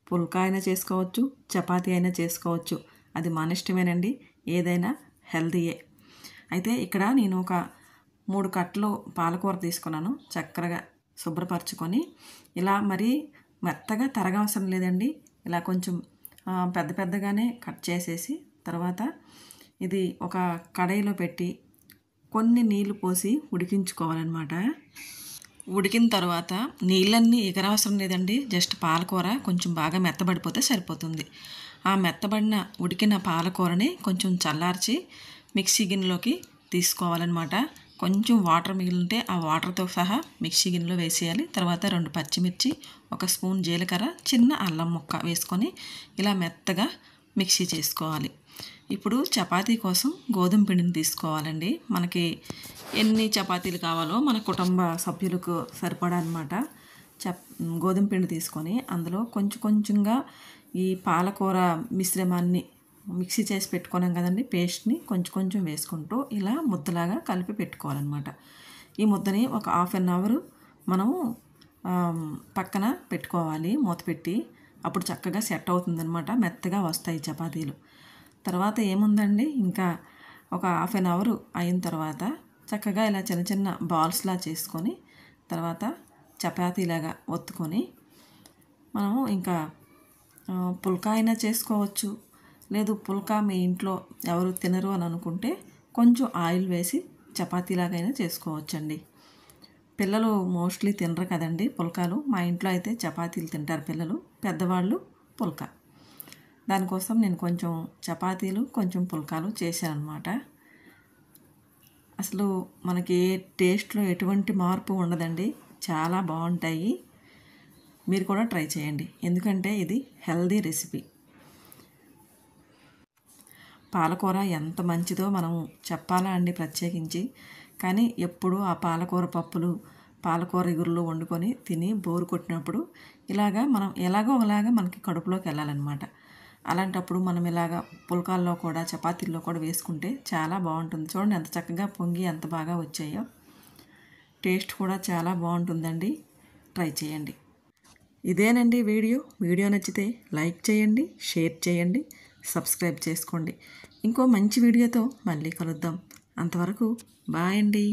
పుల్కా అయినా చేసుకోవచ్చు, చపాతీ అయినా చేసుకోవచ్చు. అది మన ఇష్టమేనండి, ఏదైనా హెల్తీయే. అయితే ఇక్కడ నేను ఒక 3 కట్టలు పాలకూర తీసుకున్నాను. చక్కగా శుభ్రపరచుకొని ఇలా మరీ మెత్తగా తరగవసరం లేదండి. ఇలా కొంచెం పెద్ద పెద్దగానే కట్ చేసేసి తర్వాత ఇది ఒక కడాయిలో పెట్టి కొన్ని నీళ్లు పోసి ఉడికించుకోవాలన్నమాట. ఉడికిన తర్వాత నీళ్ళన్నీ ఎగరవసరం లేదండి. జస్ట్ పాలకూర కొంచెం బాగా మెత్తబడిపోతే సరిపోతుంది. ఆ మెత్తబడిన ఉడికిన పాలకూరని కొంచెం చల్లార్చి మిక్సీ గిన్నెలోకి తీసుకోవాలన్నమాట. కొంచెం వాటర్ మిగిలింటే ఆ వాటర్తో సహా మిక్సీ గిన్నెలో వేసేయాలి. తర్వాత 2 పచ్చిమిర్చి, 1 స్పూన్ జీలకర్ర, చిన్న అల్లం ముక్క వేసుకొని ఇలా మెత్తగా మిక్సీ చేసుకోవాలి. ఇప్పుడు చపాతీ కోసం గోధుమ పిండిని తీసుకోవాలండి. మనకి ఎన్ని చపాతీలు కావాలో మన కుటుంబ సభ్యులకు సరిపడా అనమాట. గోధుమ పిండి తీసుకొని అందులో కొంచెం కొంచెంగా ఈ పాలకూర మిశ్రమాన్ని మిక్సీ చేసి పెట్టుకున్నాం కదండి, పేస్ట్ని కొంచెం కొంచెం వేసుకుంటూ ఇలా ముద్దలాగా కలిపి పెట్టుకోవాలన్నమాట. ఈ ముద్దని ఒక 1/2 అవర్ మనము పక్కన పెట్టుకోవాలి మూత పెట్టి. అప్పుడు చక్కగా సెట్ అవుతుందన్నమాట, మెత్తగా వస్తాయి చపాతీలు. తర్వాత ఏముందండి, ఇంకా ఒక 1/2 అవర్ అయిన తర్వాత చక్కగా ఇలా చిన్న చిన్న బాల్స్లా చేసుకొని తర్వాత చపాతీలాగా ఒత్తుకొని మనము ఇంకా పుల్కా అయినా చేసుకోవచ్చు. లేదు పుల్కా మీ ఇంట్లో ఎవరు తినరు అని అనుకుంటే కొంచెం ఆయిల్ వేసి చపాతీలాగైనా చేసుకోవచ్చండి. పిల్లలు మోస్ట్లీ తినరు కదండి పుల్కాలు. మా ఇంట్లో అయితే చపాతీలు తింటారు పిల్లలు, పెద్దవాళ్ళు పుల్కా. దానికోసం నేను కొంచెం చపాతీలు కొంచెం పుల్కాలు చేశాను అన్నమాట. అసలు మనకి టేస్ట్లో ఎటువంటి మార్పు ఉండదండి, చాలా బాగుంటాయి. మీరు కూడా ట్రై చేయండి, ఎందుకంటే ఇది హెల్దీ రెసిపీ. పాలకూర ఎంత మంచిదో మనం చెప్పాలా అండి ప్రత్యేకించి. కానీ ఎప్పుడు ఆ పాలకూర పప్పులు, పాలకూర ఇగురులు వండుకొని తిని బోరు కొట్టినప్పుడు ఇలాగా మనం ఎలాగో అలాగా మనకి కడుపులోకి వెళ్ళాలన్నమాట. అలాంటప్పుడు మనం ఇలాగా పుల్కాల్లో కూడా చపాతీల్లో కూడా వేసుకుంటే చాలా బాగుంటుంది. చూడండి ఎంత చక్కగా పొంగి ఎంత బాగా వచ్చాయో. టేస్ట్ కూడా చాలా బాగుంటుందండి, ట్రై చేయండి. ఇదేనండి వీడియో నచ్చితే లైక్ చేయండి, షేర్ చేయండి, సబ్స్క్రైబ్ చేసుకోండి. ఇంకో మంచి వీడియోతో మళ్ళీ కలుద్దాం. అంతవరకు బాయ్ అండి.